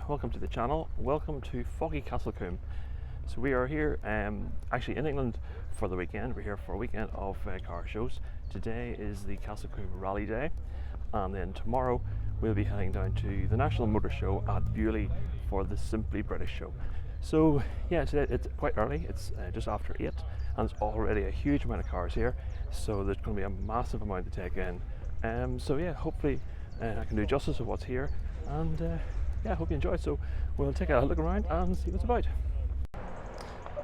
welcome to the channel. Welcome to foggy Castle Combe. So we are here actually in England for the weekend. We're here for a weekend of car shows. Today is the Castle Combe Rally Day, and then tomorrow we'll be heading down to the National Motor Show at Wull for the Simply British show. So yeah, today it's quite early. It's just after 8 and there's already a huge amount of cars here, so there's going to be a massive amount to take in. So yeah, hopefully I can do justice of what's here, and yeah, I hope you enjoy it. So we'll take a look around and see what's about.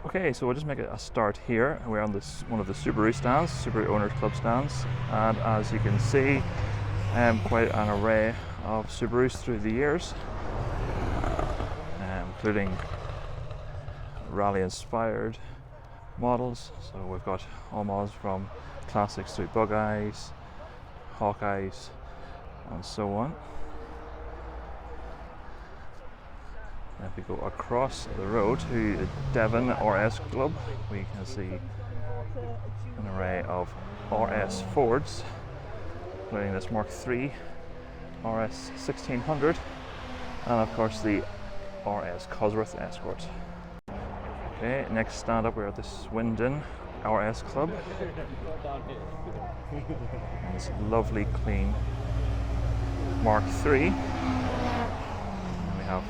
Okay, so we'll just make a start here. We're on this one of the Subaru stands, Subaru Owners Club stands, and as you can see, quite an array of Subarus through the years, including rally-inspired models. So we've got all models from classics through bug eyes, Hawkeyes, and so on. If we go across the road to the Devon RS Club, we can see an array of RS Fords, including this Mark III RS 1600, and of course the RS Cosworth Escort. Okay, next stand up, we're at the Swindon Rs Club. And this lovely clean Mark III. And we have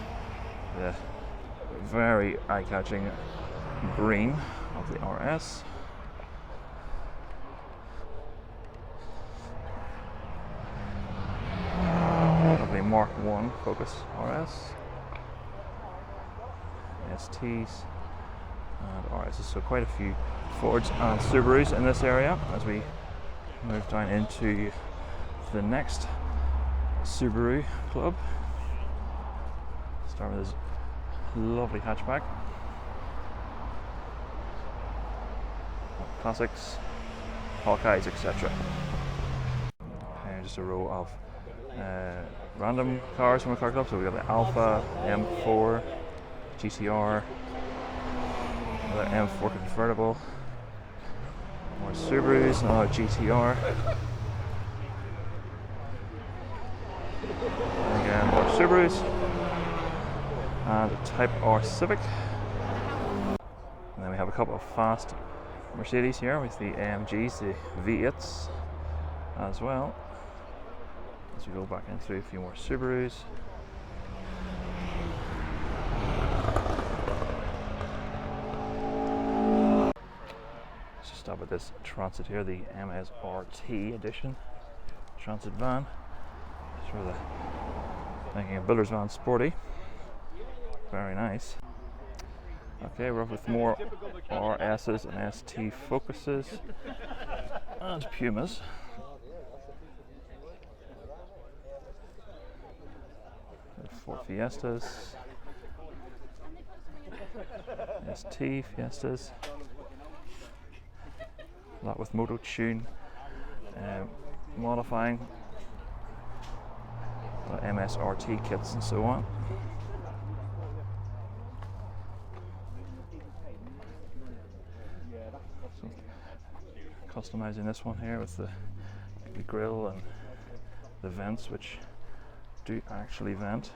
the very eye-catching green of the RS. Lovely Mark I Focus RS. STs and RSs, so quite a few Fords and Subarus in this area as we move down into the next Subaru Club. Start with this lovely hatchback. Classics, Hawkeyes, etc. And just a row of random cars from a car club. So we've got the Alpha, M4, GTR, another M4 convertible, more Subarus, another GTR, and again more Subarus, and a Type R Civic. And then we have a couple of fast Mercedes here with the AMGs, the V8s as well. As we go back in through a few more Subarus. Let's stop at this Transit here, the MSRT edition Transit van. It's really making a builder's van sporty. Very nice. Okay, we're up with more RSs and ST Focuses and Pumas. Ford Fiestas, ST Fiestas, a lot with Moto Tune, modifying MSRT kits and so on. So, customizing this one here with the grille and the vents, which do actually vent.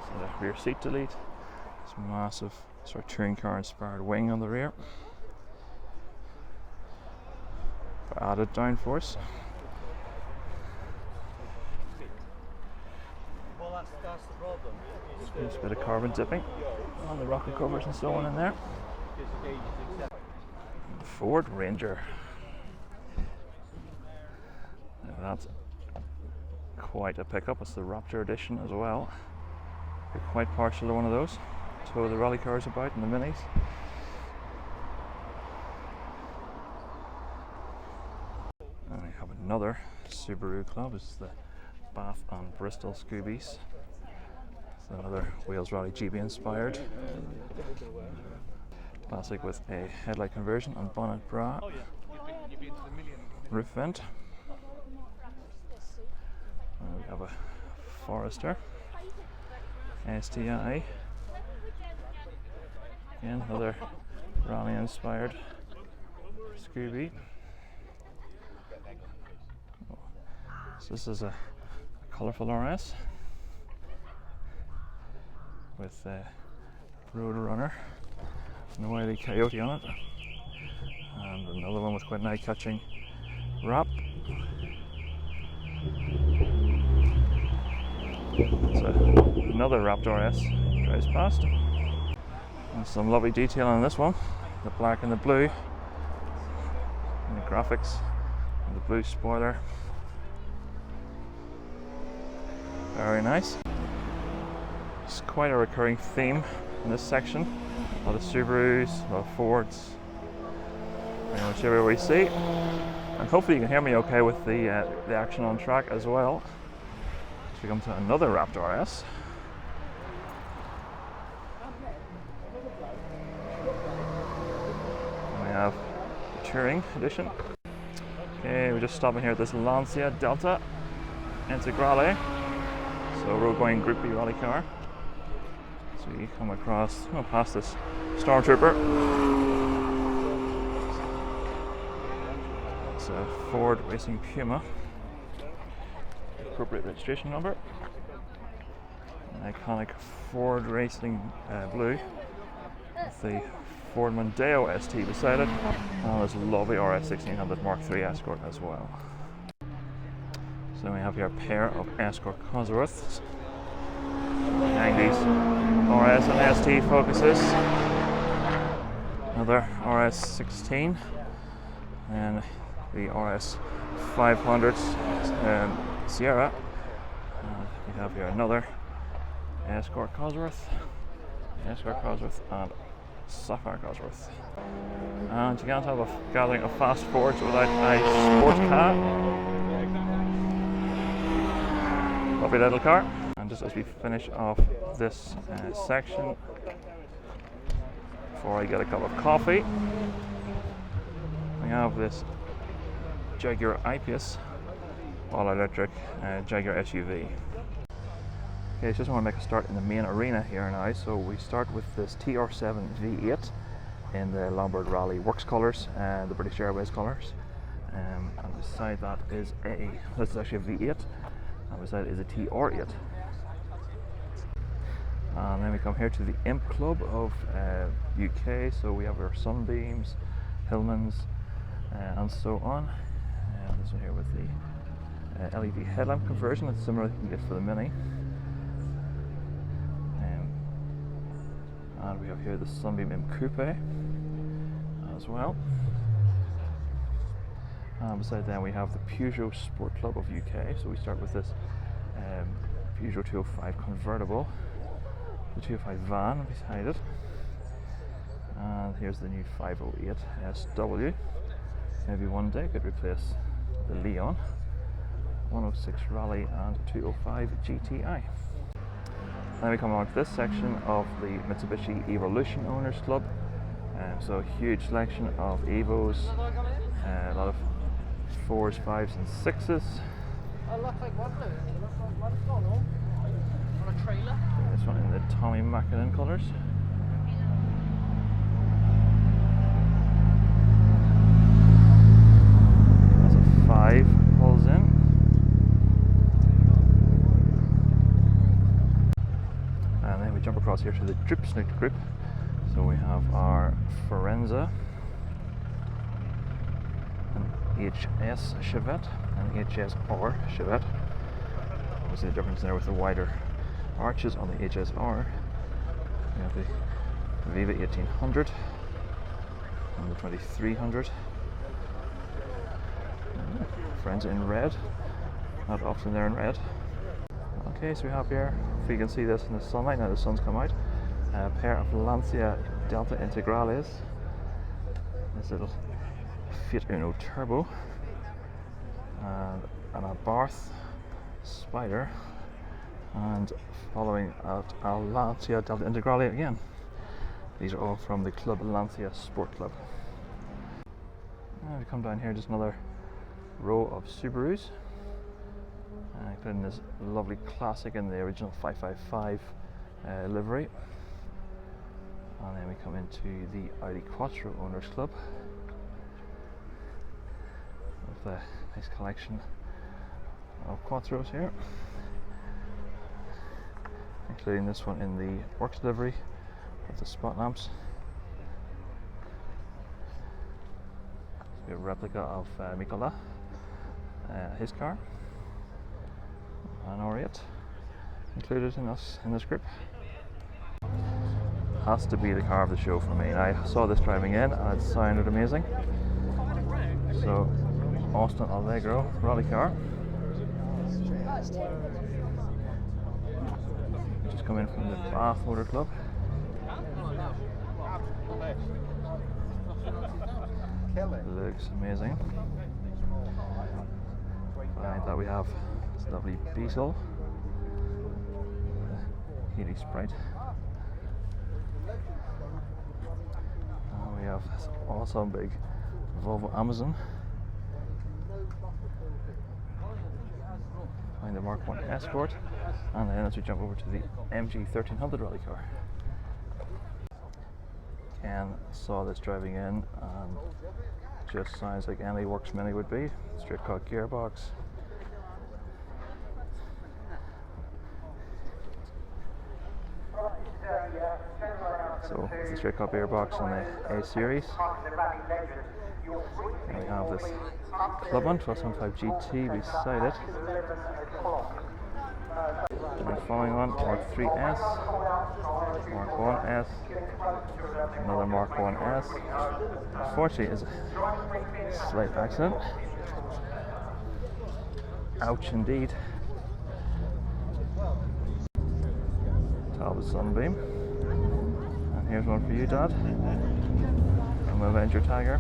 So the rear seat delete, this massive sort of touring car inspired wing on the rear for added downforce. Well, that's the problem. Just a bit of carbon dipping on the rocker covers and so on in there. Ford Ranger. Now that's quite a pickup. It's the Raptor edition as well. You're quite partial to one of those. Tow the rally cars about in the minis. And we have another Subaru Club. It's the Bath and Bristol Scoobies. It's another Wales Rally GB inspired. Classic with a headlight conversion and bonnet bra. Roof vent. And we have a Forester. STI. Again, another rally inspired Scooby. So this is a colourful RS with Roadrunner and a Wily Coyote on it, and another one with quite an eye-catching wrap. So another wrapped RS drives past, and some lovely detail on this one, the black and the blue, and the graphics, and the blue spoiler. Very nice. It's quite a recurring theme in this section. A lot of Subarus, a lot of Fords, whichever we see. And hopefully you can hear me okay with the action on track as well. So we come to another wrapped RS. And we have the Touring Edition. Okay, we're just stopping here at this Lancia Delta Integrale. So road going Group B rally car. So you come across, past this Stormtrooper. It's a Ford Racing Puma. Appropriate registration number. An iconic Ford Racing blue with the Ford Mondeo ST beside it. And this lovely RS 1600 Mark III Escort as well. So we have here a pair of Escort Cosworths. 90s RS and ST Focuses. Another RS 16. And the RS 500 Sierra. We have here another Escort Cosworth, and Sapphire Cosworth. And you can't have a gathering of fast Fords without a sports car. Lovely little car. And just as we finish off this section, before I get a cup of coffee, we have this Jaguar I-Pace all-electric Jaguar SUV. Okay, just want to make a start in the main arena here now. So we start with this TR7 V8 in the Lombard Rally Works colours and the British Airways colours. And beside that is this is actually a V8, and beside it is a TR8. And then we come here to the Imp Club of UK. So we have our Sunbeams, Hillmans, and so on. And this one here with the LED headlamp conversion. It's similar you can get for the Mini. And we have here the Sunbeam Imp Coupe as well. And beside that we have the Peugeot Sport Club of UK. So we start with this Peugeot 205 convertible, the 205 van beside it. And here's the new 508 SW. Maybe one day could replace the Leon, 106 Rally and 205 GTI. Then we come on to this section of the Mitsubishi Evolution Owners Club. So a huge selection of Evos, a lot of 4s, 5s and 6s. This one in the Tommy Mackinnon colours. That's a 5 pulls in. And then we jump across here to the Drip Snoot group. So we have our Forenza, an HS Chevette, and HSR Chevette. Obviously the difference there with the wider arches on the HSR. We have the Viva 1800 and the 2300. Forenza in red, not often they're in red. Okay, so we have here, if you can see this in the sunlight, now the sun's come out, a pair of Lancia Delta Integrales, this little Fiat Uno Turbo, and a Barth Spider, and following out a Lancia Delta Integrale again. These are all from the Club Lancia Sport Club. Now we come down here, just another row of Subarus. Including this lovely classic in the original 555 livery. And then we come into the Audi Quattro Owners Club with a nice collection of Quattros here. including this one in the works livery with the spot lamps. We have a replica of Mikola, his car, and Oriot included in this group. Has to be the car of the show for me. And I saw this driving in and it sounded amazing. So, Austin Allegro rally car. Just come in from the Bath Motor Club. Looks amazing. Behind that we have this lovely Beetle, Healy Sprite. And we have this awesome big Volvo Amazon. Behind the Mark 1 Escort. And then as we jump over to the MG 1300 rally car. Ken saw this driving in and just sounds like any Works Mini would be. Straight cut gearbox. So it's a straight cut gearbox on the A series. And we have this Clubman 1275 GT beside it. And following on, Mark 3S, Mark 1S, another Mark 1S. Unfortunately, it's a slight accident. Ouch indeed. Talbot Sunbeam. And here's one for you, Dad. I'm Avenger Tiger.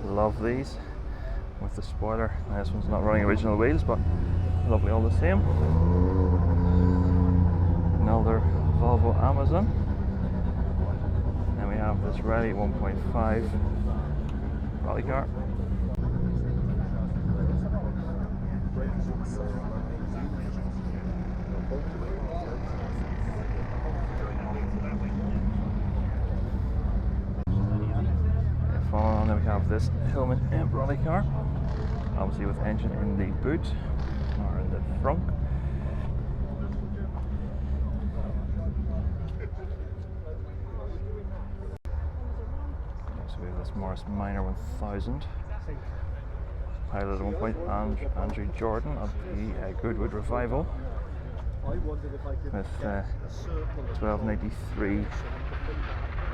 Love these with the spoiler. Now, this one's not running original wheels, but lovely all the same. Another Volvo Amazon. Then we have this Rally 1.5 rally car. Following on, then we have this Hillman Imp rally car, obviously with engine in the boot or in the front. So we have this Morris Minor 1000, pilot at one point Andrew Jordan of the Goodwood Revival, with 1293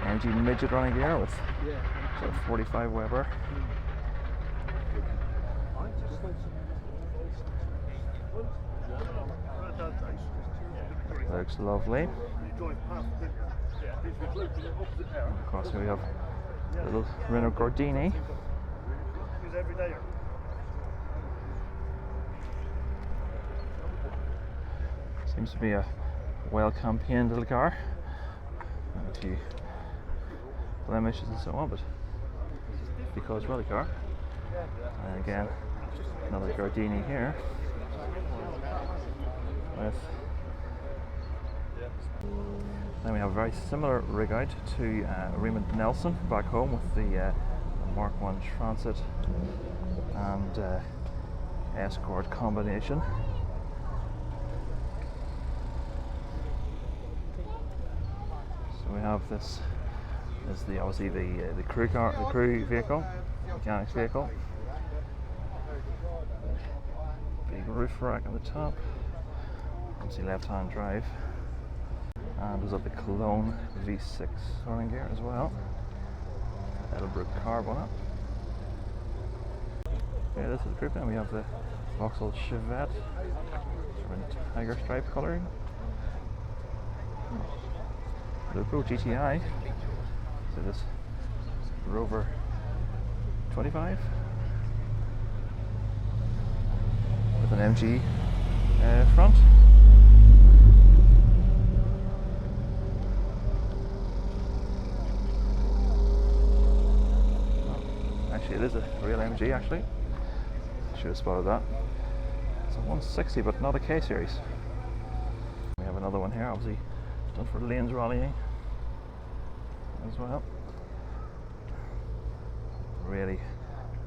MG midget running gear with 45 Weber. Looks lovely. Of course, we have a little Renault Gordini. Seems to be a well campaigned little car. A few blemishes and so on, but because rally car. And again, another Gordini here. With then we have a very similar rig out to Raymond Nelson back home with the Mark 1 Transit and Escort combination. So we have this is the obviously the crew car, the crew vehicle, mechanics vehicle. Big roof rack on the top. Obviously left-hand drive. And there's up the Cologne V6 running gear as well. Edelbrook carb on it. Okay, this is the group, and we have the Vauxhall Chevette in tiger stripe colouring. Lupo GTI. So this Rover 25 with an MG front. Actually, it is a real MG. Actually, should have spotted that. It's a 160, but not a K series. We have another one here, obviously done for lanes rallying as well. Really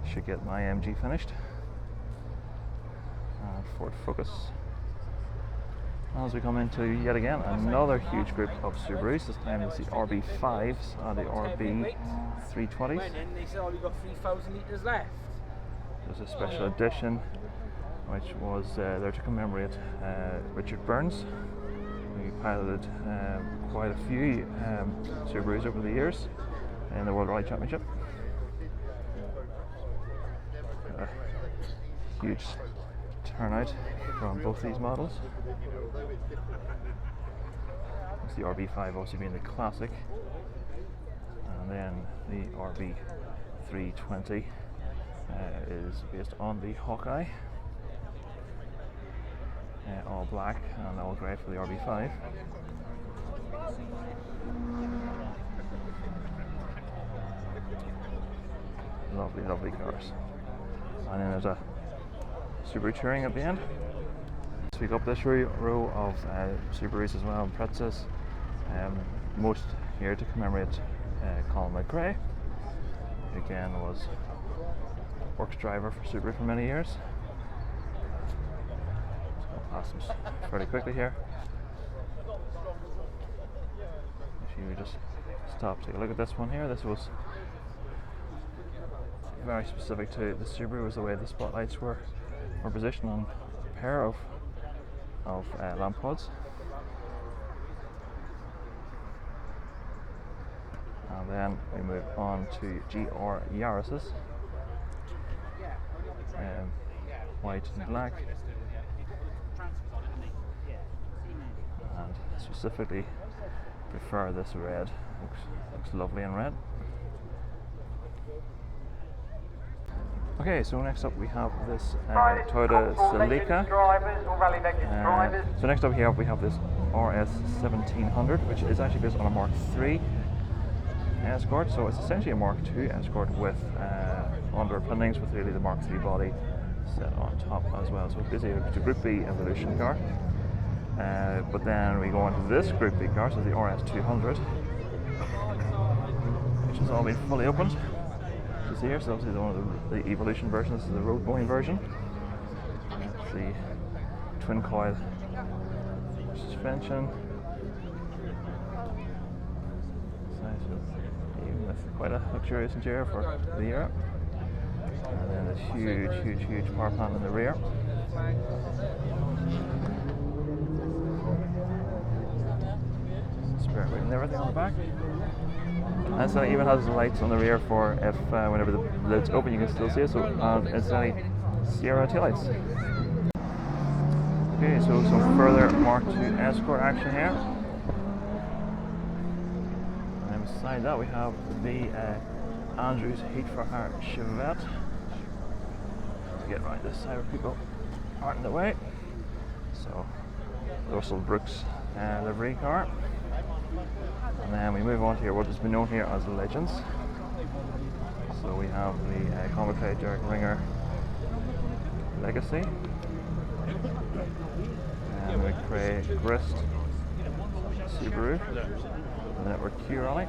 should get my MG finished. Ford Focus As we come into yet again another huge group of Subarus, this time it's the RB5s and the RB320s. They said, oh, we got 3,000 litres left. There's a special edition which was there to commemorate Richard Burns. He piloted quite a few Subarus over the years in the World Rally Championship. Huge turnout from both these models. It's the RB5 obviously being the classic, and then the RB320 is based on the Hawkeye, all black and all grey for the RB5. Lovely, lovely cars. And then there's a Subaru Touring at the end. So we got this row of Subarus as well, and Pretzas. Most here to commemorate Colin McRae. Again, was works driver for Subaru for many years. Just going to pass them fairly quickly here. Actually, we just stop, take a look at this one here. This was very specific to the Subaru, was the way the spotlights were positioned on a pair of lamp pods. And then we move on to GR Yaris's, white and black, and specifically prefer this red. Looks lovely in red. Okay, so next up we have this Toyota Celica. So next up here we have this RS 1700, which is actually based on a Mark III Escort. So it's essentially a Mark II Escort with underpinnings with really the Mark III body set on top as well. So it's basically a Group B Evolution car. But then we go on to this Group B car, so the RS 200, which has all been fully opened. Here, so obviously one of the Evolution version. This is the road going version. That's the twin coil suspension. Even with quite a luxurious interior for the era. And then this huge power plant in the rear. Spare wheel and everything on the back. And so it even has lights on the rear for if whenever the lid's open you can still see it. So incidentally, Sierra taillights. Okay, so some further Mark II Escort action here. And beside that we have the Andrews Heat for Hire Chevette. Let's get right this side where people aren't in the way. So Russell Brooks livery car. And then we move on to what has been known here as Legends. So we have the Commodore Derek Ringer Legacy, and McRae Grist Subaru, and then we're Q Rally.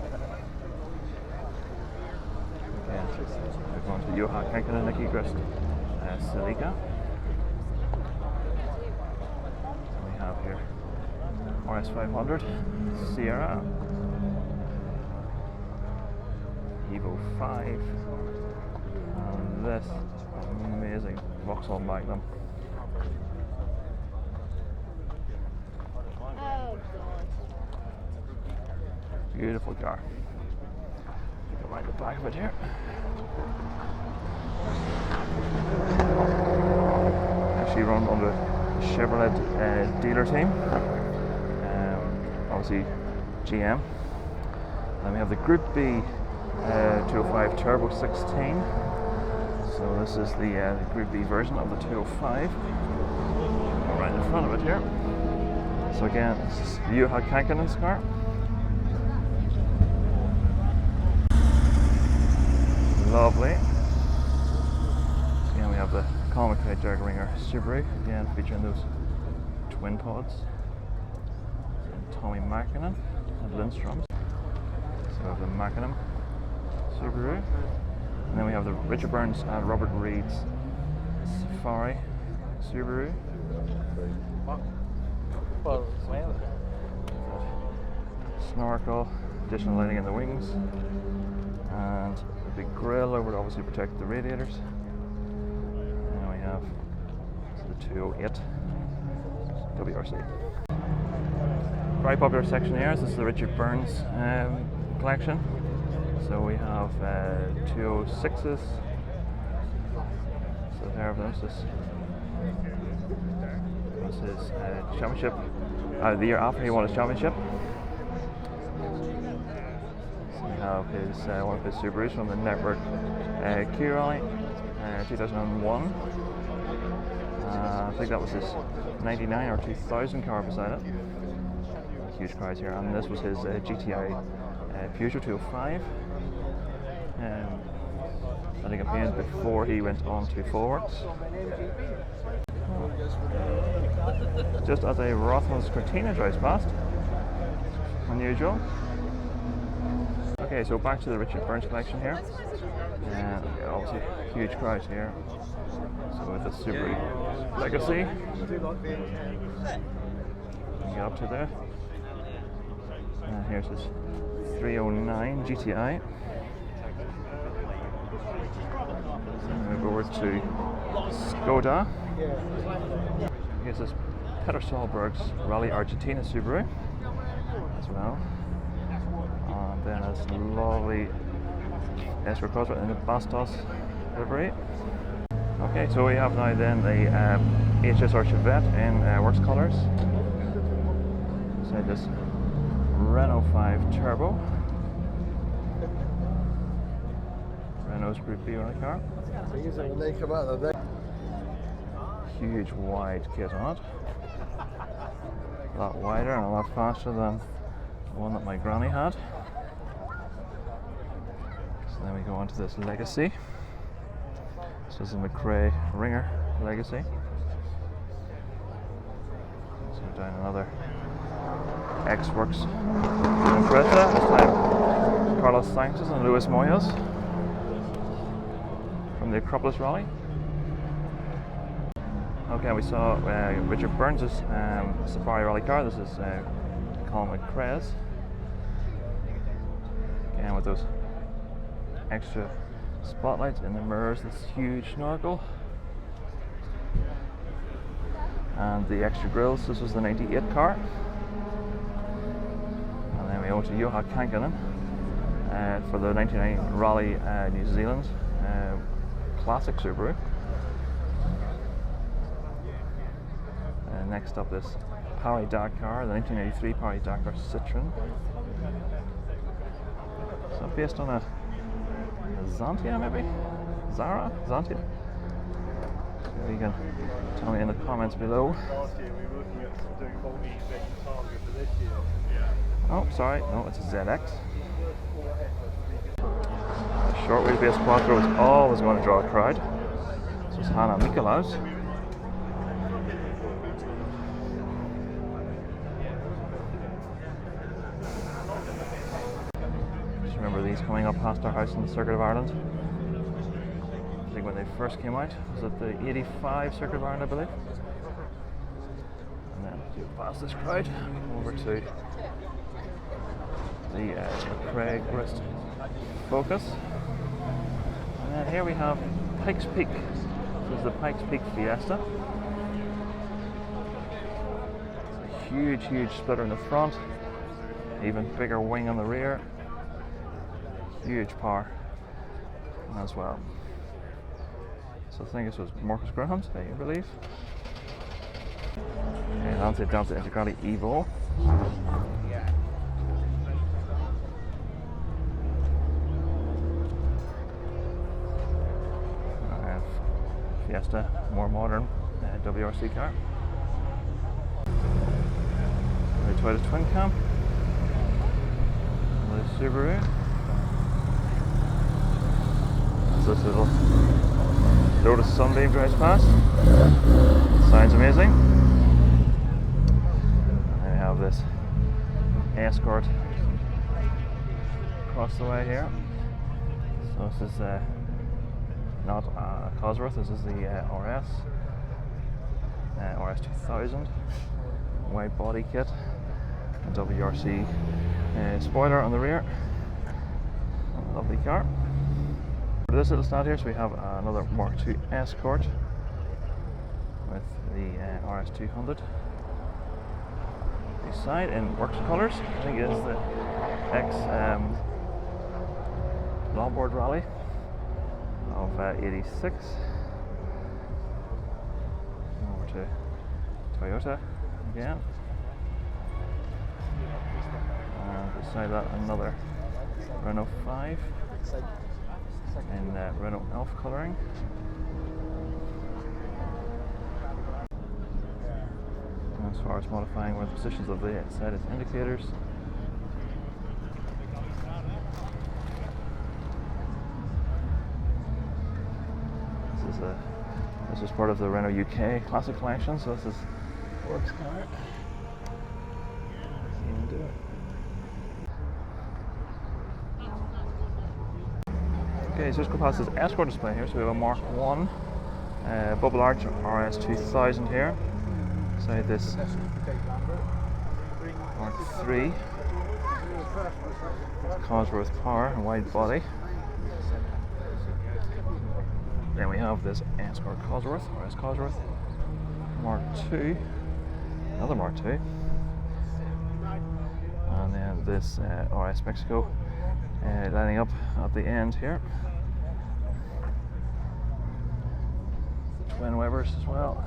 Again, move on to Johan Kanken and Nicky Grist Celica. We have here RS 500 Sierra, Evo 5, and this amazing Vauxhall Magnum. Beautiful car. Go right the back of it here. Actually run on the Chevrolet dealer team. Obviously GM. Then we have the Group B 205 Turbo 16. So this is the Group B version of the 205. Right in front of it here. So again, this is Juha Kankanen's car. Lovely. Again, we have the Colin McRae Derek Ringer Subaru, again featuring those twin pods. And Tommy Mackinnon and Lindstrom's. So we have the Mackinnon Subaru. And then we have the Richard Burns and Robert Reed's Safari Subaru. Well, well. Snorkel, additional lighting in the wings, and a big grille over to obviously protect the radiators. And we have the 208 WRC. Very popular section here. This is the Richard Burns collection. So we have 206s. So there of them. This is championship. The year after he won his championship. So we have his one of his Subarus from the Network Q Rally 2001. I think that was his 99 or 2000 car beside it. Huge crowds here, and this was his GTI Peugeot 205. I think it painted before he went on to Fullworks. Just as a Rothmans Cortina drives past. Unusual. Okay, so back to the Richard Burns collection here. And obviously huge crowds here. So with the Subaru Legacy. You get up to there. And here's his 309 GTI. So move over to Skoda. Here's this Peter Solberg's Rally Argentina Subaru as well. And then this lovely S-Work Cosworth in the Bastos livery. Okay, so we have now then the HSR Chevette in works colours. So this Renault 5 Turbo. Renault's Group B on the car. Huge wide kit on it. A lot wider and a lot faster than the one that my granny had. So then we go on to this Legacy. This is a McRae Ringer Legacy. So down another X-Works Impreza, this time Carlos Sainz and Luis Moyes from the Acropolis Rally. Okay, we saw Richard Burns' Safari Rally car. This is Colin McRae's. Again with those extra spotlights in the mirrors, this huge snorkel. And the extra grills, this was the 98 car. And then we go to Juha Kankinen for the 99 Rally New Zealand classic Subaru. Next up, this Paris-Dakar, the 1983 Paris-Dakar Citroen. Is that based on a Xantia maybe? Zara? Xantia? So you can tell me in the comments below. Oh, sorry, no, it's a ZX. The short wheelbase Quattro is always going to draw a crowd. This is Hanna Mikolaus. Remember these coming up past our house in the Circuit of Ireland. I think when they first came out, was it the 85 Circuit of Ireland, I believe? And then you pass this crowd over to the Craig Wrist Focus. And then here we have Pikes Peak. This is the Pikes Peak Fiesta. It's a huge, huge splitter in the front, even bigger wing on the rear. Huge power as well. So I think this was Marcus Graham, I believe. And on to Delta Integrale Evo. Fiesta, more modern WRC car. The Toyota Twin Cam. The Subaru. This little Lotus Sunbeam drives past. Sounds amazing. And we have this Escort across the way here. So this is not Cosworth, this is the RS 2000. white body kit, a WRC spoiler on the rear. Lovely car. For this little stand here, so we have another Mark II Escort with the RS200. Beside in works colours, I think it is the X longboard rally of 86. Over to Toyota again. And beside that another Renault 5 in Renault Elf colouring. And as far as modifying where the positions of the side indicators. This is part of the Renault UK Classic Collection, so this is works car. Okay, so let's go past this Escort display here. So we have a Mark 1 Bubble Arch RS2000 here. Beside this Mark 3 Cosworth Power and wide body. Then we have this Escort Cosworth, RS Cosworth, Mark 2, another Mark 2, and then this RS Mexico lining up at the end here. Twin Webers as well,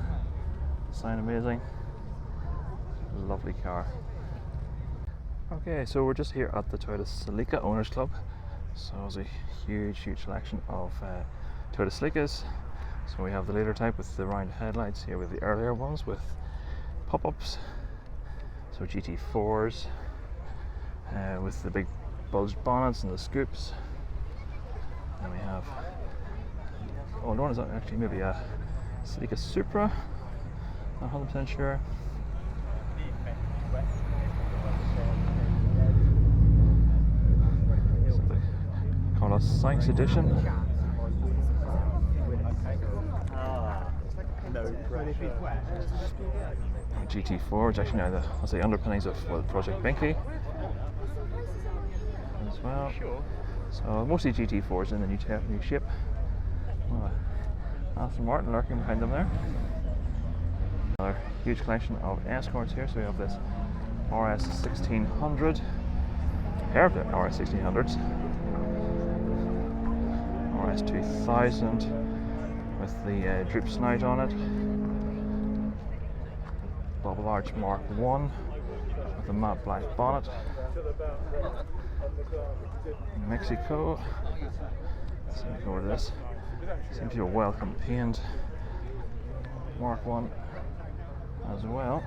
sign amazing, lovely car. Okay, so we're just here at the Toyota Celica Owners Club. So there's a huge selection of Toyota Celicas. So we have the later type with the round headlights here with the earlier ones with pop-ups. So GT4s with the big bulged bonnets and the scoops. And we have, oh, no one is actually maybe a Celica Supra, not 100% sure. So they call us Sykes Edition. GT4, which actually now the underpinnings of Project Binky as well. So mostly GT4s in the new shape. Aston Martin lurking behind them there. Another huge collection of Escorts here. So we have this RS 1600, pair of the RS 1600s, RS 2000 with the drip snout on it. Bubble Arch Mark 1 with a matte black bonnet. Mexico. So we go to this. Seems to be a welcome paint Mark 1 as well.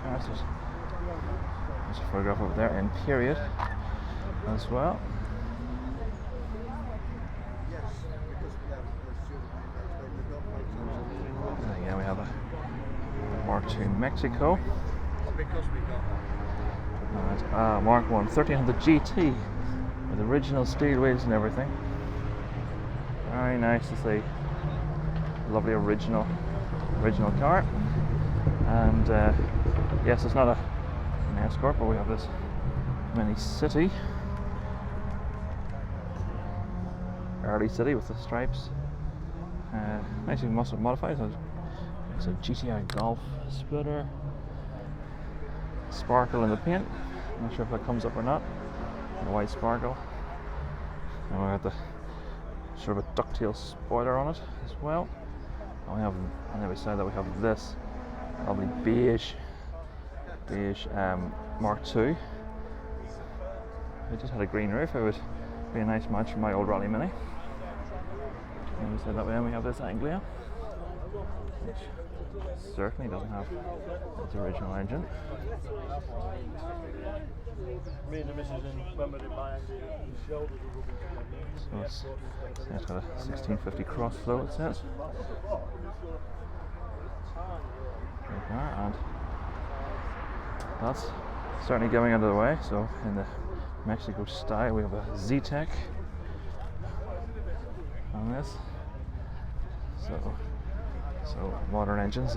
There's a photograph over there in period as well. And again we have a Mark II Mexico. And Mark 1 1300 GT with original steel wheels and everything. Very nice to see. Lovely original car. And yes, it's not an Escort, but we have this Mini City, early City with the stripes. Nicely modified. It's a GTI Golf splitter. Sparkle in the paint. Not sure if that comes up or not. The white sparkle. And we have the sort of a ducktail spoiler on it as well. And we have on the other side that we have this lovely beige Mark II. It just had a green roof. It would be a nice match for my old Rally Mini. And we said that way, and we have this Anglia, which certainly doesn't have its original engine. So it's got a 1650 cross flow, it says. And that's certainly going under the way. So in the Mexico style, we have a Z-Tech on this. So So modern engines,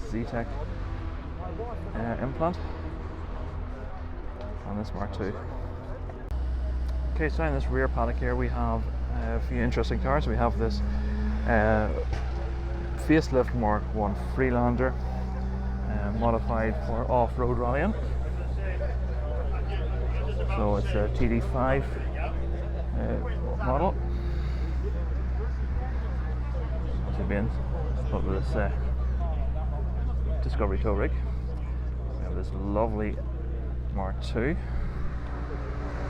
Z-Tech implant on this Mark II. Okay, so in this rear paddock here we have a few interesting cars. We have this Fiesta Mark I Freelander, modified for off-road rallying. So it's a TD5 model. It's been over this Discovery tow rig. We have this lovely Mark II,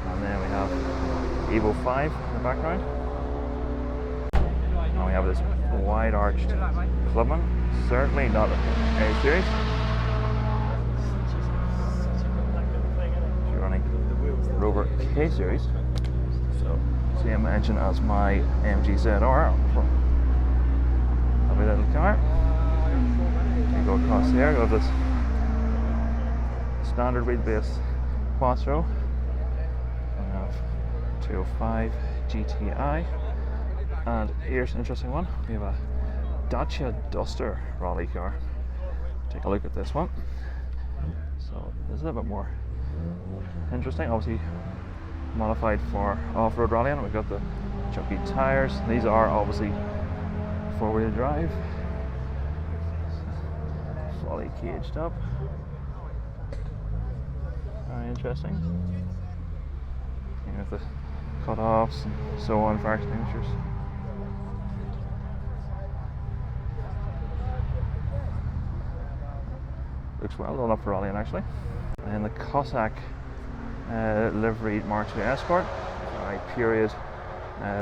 and then we have Evo 5 in the background. And we have this wide-arched Clubman, certainly not a series. She's running Rover K series, so same engine as my MG ZR. Lovely little car. You go across here, you have this standard wheelbase Quattro. We have 205 GTI, and here's an interesting one. We have a Dacia Duster rally car. Take a look at this one. So this is a little bit more interesting. Obviously modified for off-road rallying. We've got the chunky tires. These are obviously four-wheel drive. Fully caged up. Very interesting. You know, the cut-offs and so on, fire extinguishers. Looks well done up for rallying actually. And the Cossack liveried Mark II Escort, a period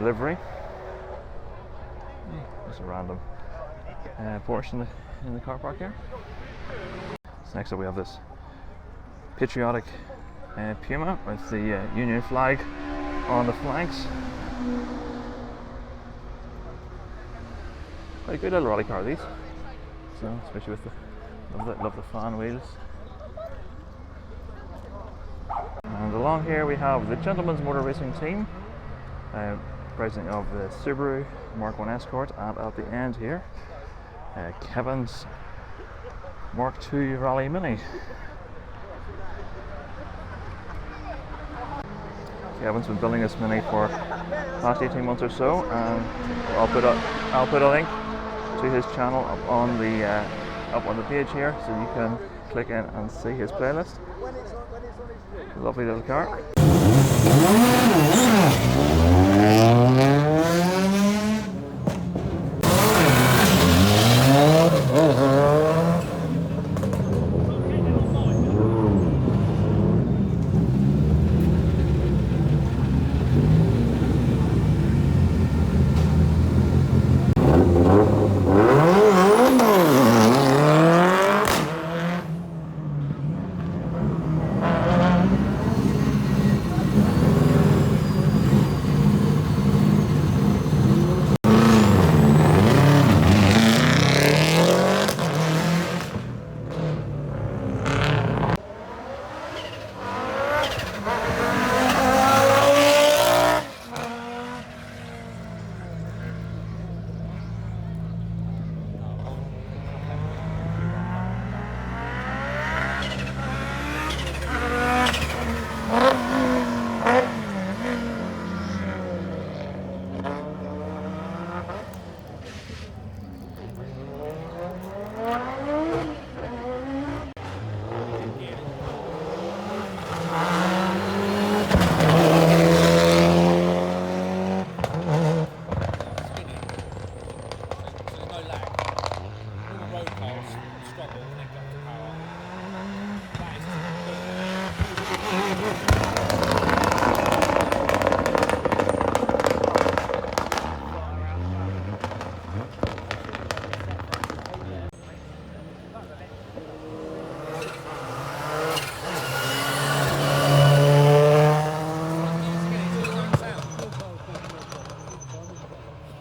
livery. There's a random portion in the car park here. So next up we have this patriotic Puma with the Union flag on the flanks. Quite a good little rally car, these. So especially with the love the fan wheels. And along here we have the Gentleman's Motor Racing Team, president of the Subaru Mark I Escort, and at the end here, Kevin's Mark II Rally Mini. Kevin's been building this Mini for the past 18 months or so, and I'll put a link to his channel up on the page here, so you can click in and see his playlist. Lovely little car.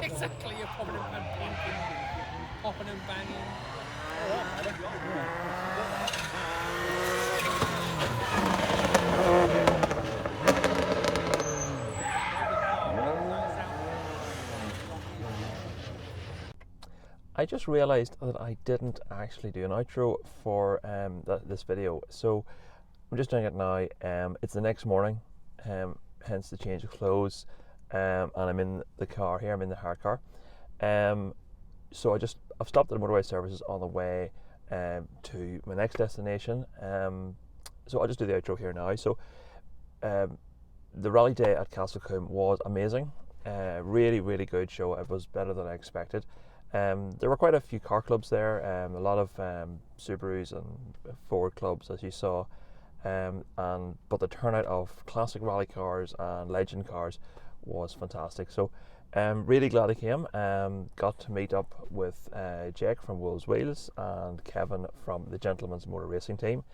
Exactly, you're popping and banging. I just realised that I didn't actually do an outro for this video, so I'm just doing it now. It's the next morning, hence the change of clothes, and I'm in the car here. I'm in the hire car. So I've stopped at the motorway services on the way to my next destination. So I'll just do the outro here now. So the rally day at Castle Combe was amazing. Really, really good show. It was better than I expected. There were quite a few car clubs there, a lot of Subarus and Ford clubs, as you saw, but the turnout of classic rally cars and legend cars was fantastic. So really glad I came. Got to meet up with Jake from Wull's Wheels and Kevin from the Gentleman's Motor Racing team.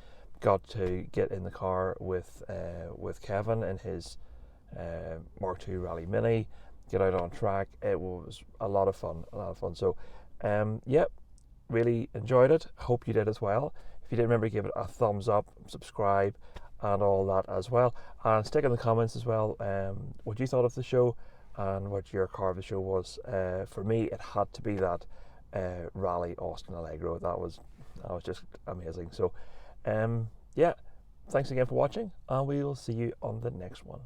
Got to get in the car with Kevin in his Mark II Rally Mini, get out on track. It was a lot of fun. So yeah, really enjoyed it. Hope you did as well. If you did, remember to give it a thumbs up, subscribe and all that as well, and stick in the comments as well what you thought of the show and what your car of the show was. For me, it had to be that Rally Austin Allegro. That was just amazing. So yeah, thanks again for watching, and we will see you on the next one.